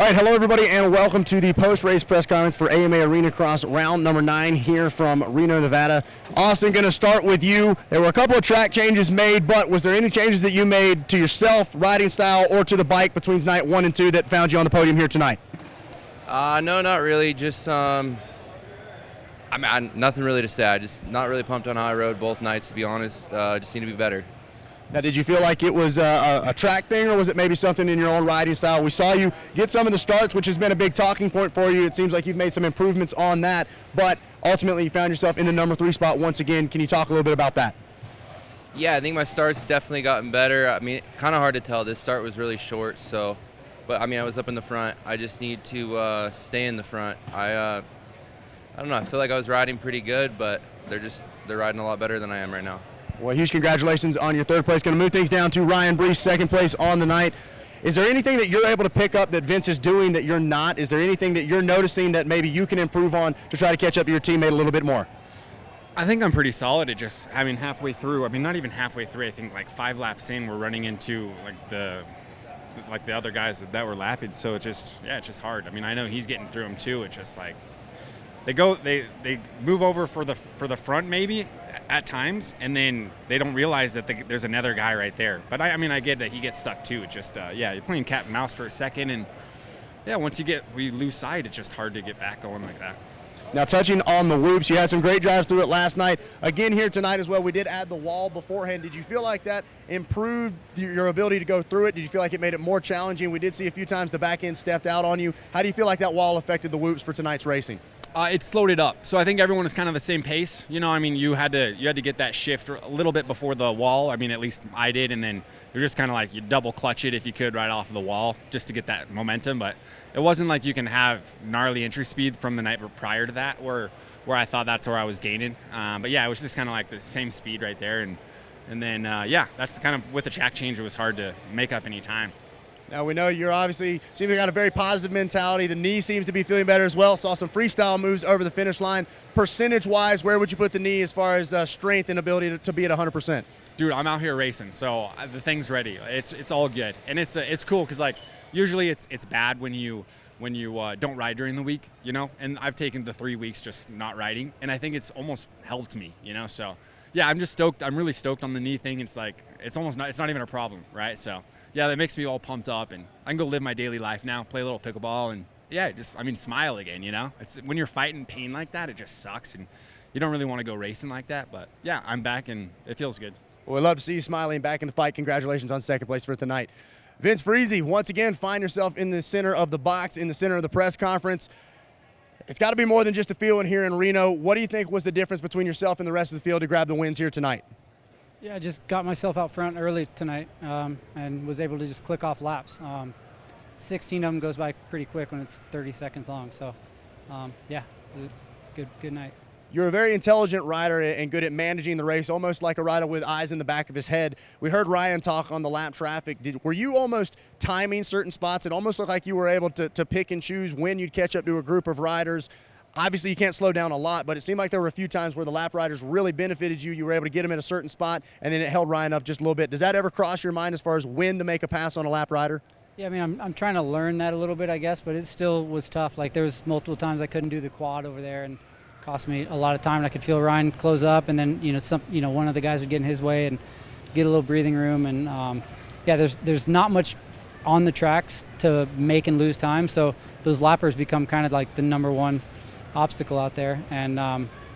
All right, hello everybody, and welcome to the post-race press conference for AMA Arenacross round number 9 here from Reno, Nevada. Austin, going to start with you. There were a couple of track changes made, but was there any changes that you made to yourself, riding style, or to the bike between night 1 and 2 that found you on the podium here tonight? No, not really. Just, nothing really to say. I just not really pumped on how I rode both nights, to be honest. Just need to be better. Now, did you feel like it was a track thing, or was it maybe something in your own riding style? We saw you get some of the starts, which has been a big talking point for you. It seems like you've made some improvements on that, but ultimately you found yourself in the number 3 spot once again. Can you talk a little bit about that? Yeah, I think my start's definitely gotten better. I mean, kind of hard to tell. This start was really short, but I was up in the front. I just need to stay in the front. I don't know. I feel like I was riding pretty good, but they're riding a lot better than I am right now. Well, huge congratulations on your 3rd place. Going to move things down to Ryan Brees, 2nd place on the night. Is there anything that you're able to pick up that Vince is doing that you're not? Is there anything that you're noticing that maybe you can improve on to try to catch up to your teammate a little bit more? I think I'm pretty solid at just halfway through. Not even halfway through. I think like 5 laps in, we're running into the other guys that were lapping. So it's just hard. I know he's getting through them too. It's just like they move over for the front maybe at times, and then they don't realize that there's another guy right there. But I get that he gets stuck too. It's just you're playing cat and mouse for a second, and once we lose sight, it's just hard to get back going like that. Now, touching on the whoops, you had some great drives through it last night. Again here tonight as well, we did add the wall beforehand. Did you feel like that improved your ability to go through it? Did you feel like it made it more challenging? We did see a few times the back end stepped out on you. How do you feel like that wall affected the whoops for tonight's racing? It slowed it up. So I think everyone was kind of the same pace. You had to get that shift a little bit before the wall. At least I did, and then you're just kind of like you double clutch it if you could right off of the wall just to get that momentum. But it wasn't like you can have gnarly entry speed from the night prior to that where I thought that's where I was gaining. But it was just kind of like the same speed right there. And then, that's kind of with the track change, it was hard to make up any time. Now, we know you're obviously seem to got a very positive mentality. The knee seems to be feeling better as well. Saw some freestyle moves over the finish line. Percentage-wise, where would you put the knee as far as strength and ability to be at 100%? Dude, I'm out here racing, so the thing's ready. It's all good, and it's cool because usually it's bad when you don't ride during the week, And I've taken the 3 weeks just not riding, and I think it's almost helped me, So I'm just stoked. I'm really stoked on the knee thing. It's not even a problem, right? So. Yeah, that makes me all pumped up, and I can go live my daily life now, play a little pickleball, and smile again, It's when you're fighting pain like that, it just sucks, and you don't really want to go racing like that, but I'm back, and it feels good. Well, we'd love to see you smiling back in the fight. Congratulations on 2nd place for tonight. Vince Friese, once again, find yourself in the center of the box, in the center of the press conference. It's got to be more than just a feeling here in Reno. What do you think was the difference between yourself and the rest of the field to grab the wins here tonight? Yeah, I just got myself out front early tonight and was able to just click off laps. 16 of them goes by pretty quick when it's 30 seconds long. So, it was a good night. You're a very intelligent rider and good at managing the race, almost like a rider with eyes in the back of his head. We heard Ryan talk on the lap traffic. Were you almost timing certain spots? It almost looked like you were able to pick and choose when you'd catch up to a group of riders. Obviously, you can't slow down a lot, but it seemed like there were a few times where the lap riders really benefited you. You were able to get them in a certain spot, and then it held Ryan up just a little bit. Does that ever cross your mind as far as when to make a pass on a lap rider? Yeah, I'm trying to learn that a little bit, I guess, but it still was tough. Like, there was multiple times I couldn't do the quad over there, and it cost me a lot of time. And I could feel Ryan close up, and then one of the guys would get in his way and get a little breathing room. And there's not much on the tracks to make and lose time, so those lappers become kind of like the number one obstacle out there, and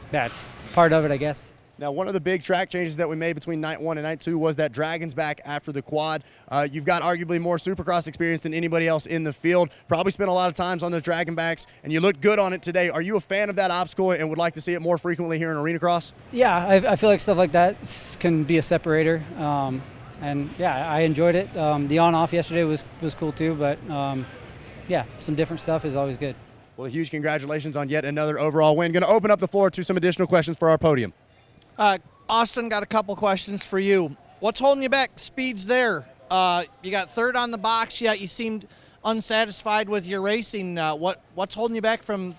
that's part of it, I guess. Now, one of the big track changes that we made between night 1 and night 2 was that Dragon's back after the quad. You've got arguably more Supercross experience than anybody else in the field. Probably spent a lot of times on those Dragon backs, and you looked good on it today. Are you a fan of that obstacle and would like to see it more frequently here in Arenacross? Yeah, I feel like stuff like that can be a separator, and I enjoyed it. The on-off yesterday was cool too, but some different stuff is always good. Well, a huge congratulations on yet another overall win. Going to open up the floor to some additional questions for our podium. Austin, got a couple questions for you. What's holding you back? Speed's there. You got 3rd on the box, yet you seemed unsatisfied with your racing. What's holding you back from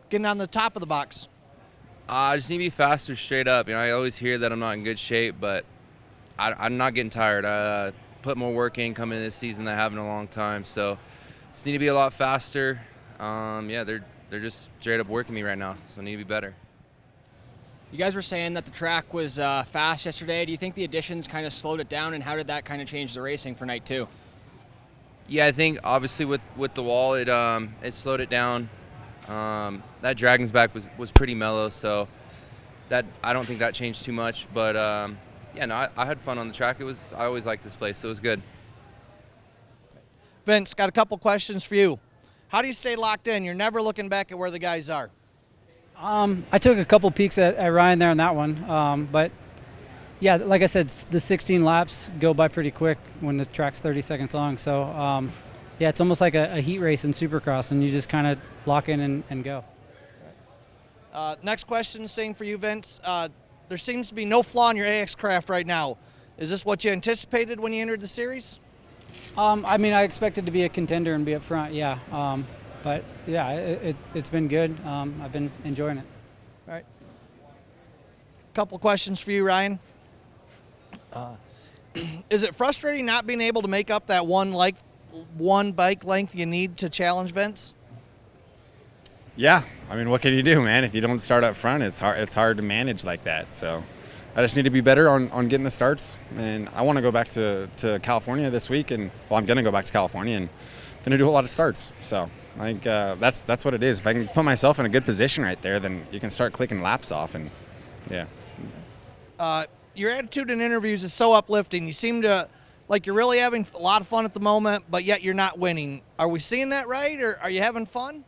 getting on the top of the box? I just need to be faster straight up. I always hear that I'm not in good shape, but I'm not getting tired. I put more work in coming into this season than I have in a long time, so Just need to be a lot faster. Yeah, they're just straight up working me right now, so I need to be better. You guys were saying that the track was fast yesterday. Do you think the additions kind of slowed it down, and how did that kind of change the racing for night 2? Yeah, I think obviously with the wall, it slowed it down. That Dragon's back was pretty mellow, so that I don't think that changed too much. But yeah, no, I had fun on the track. I always liked this place, so it was good. Vince, got a couple questions for you. How do you stay locked in? You're never looking back at where the guys are. I took a couple peeks at Ryan there on that one, but yeah, like I said, the 16 laps go by pretty quick when the track's 30 seconds long. So yeah, it's almost like a heat race in Supercross, and you just kind of lock in and go. Next question, same for you, Vince. There seems to be no flaw in your AX craft right now. Is this what you anticipated when you entered the series? I mean, I expected to be a contender and be up front, yeah. But yeah, it's been good. I've been enjoying it. All right. Couple questions for you, Ryan. Is it frustrating not being able to make up that one bike length you need to challenge Vince? Yeah, I mean, what can you do, man? If you don't start up front, it's hard to manage like that. So I just need to be better on getting the starts. And I want to go back to California this week, and well, I'm going to go back to California and going to do a lot of starts. So I think that's what it is. If I can put myself in a good position right there, then you can start clicking laps off, and yeah. Your attitude in interviews is so uplifting. You seem to like you're really having a lot of fun at the moment, but yet you're not winning. Are we seeing that right, or are you having fun?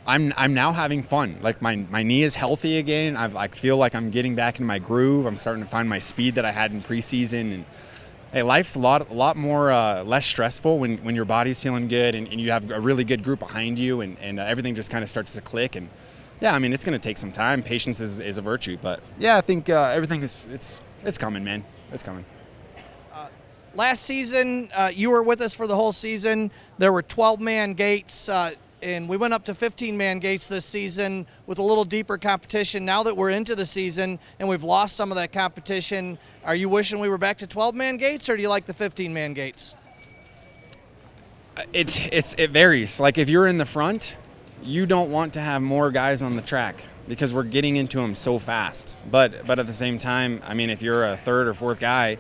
I'm now having fun. Like my knee is healthy again. I feel like I'm getting back into my groove. I'm starting to find my speed that I had in preseason. And hey, life's a lot more less stressful when your body's feeling good and you have a really good group behind you and everything just kind of starts to click. And yeah, I mean, it's going to take some time. Patience is a virtue, but yeah, I think everything it's coming, man. It's coming. Last season, you were with us for the whole season. There were 12-man gates. And we went up to 15-man gates this season with a little deeper competition. Now that we're into the season and we've lost some of that competition, are you wishing we were back to 12-man gates, or do you like the 15-man gates? It varies. Like if you're in the front, you don't want to have more guys on the track because we're getting into them so fast. But at the same time, I mean, if you're a third or fourth guy,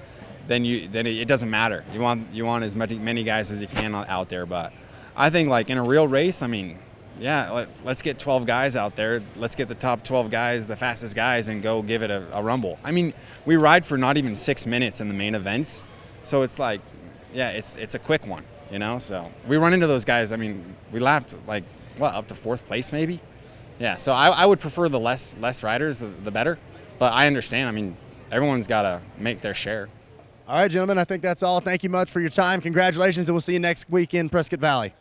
then it doesn't matter. You want as many guys as you can out there, but I think like in a real race, I mean, yeah, let's get 12 guys out there. Let's get the top 12 guys, the fastest guys, and go give it a rumble. I mean, we ride for not even 6 minutes in the main events. So it's like, yeah, it's a quick one, you know? So we run into those guys. I mean, we lapped like, up to 4th place maybe? Yeah, so I would prefer the less riders, the better. But I understand. I mean, everyone's got to make their share. All right, gentlemen, I think that's all. Thank you much for your time. Congratulations, and we'll see you next week in Prescott Valley.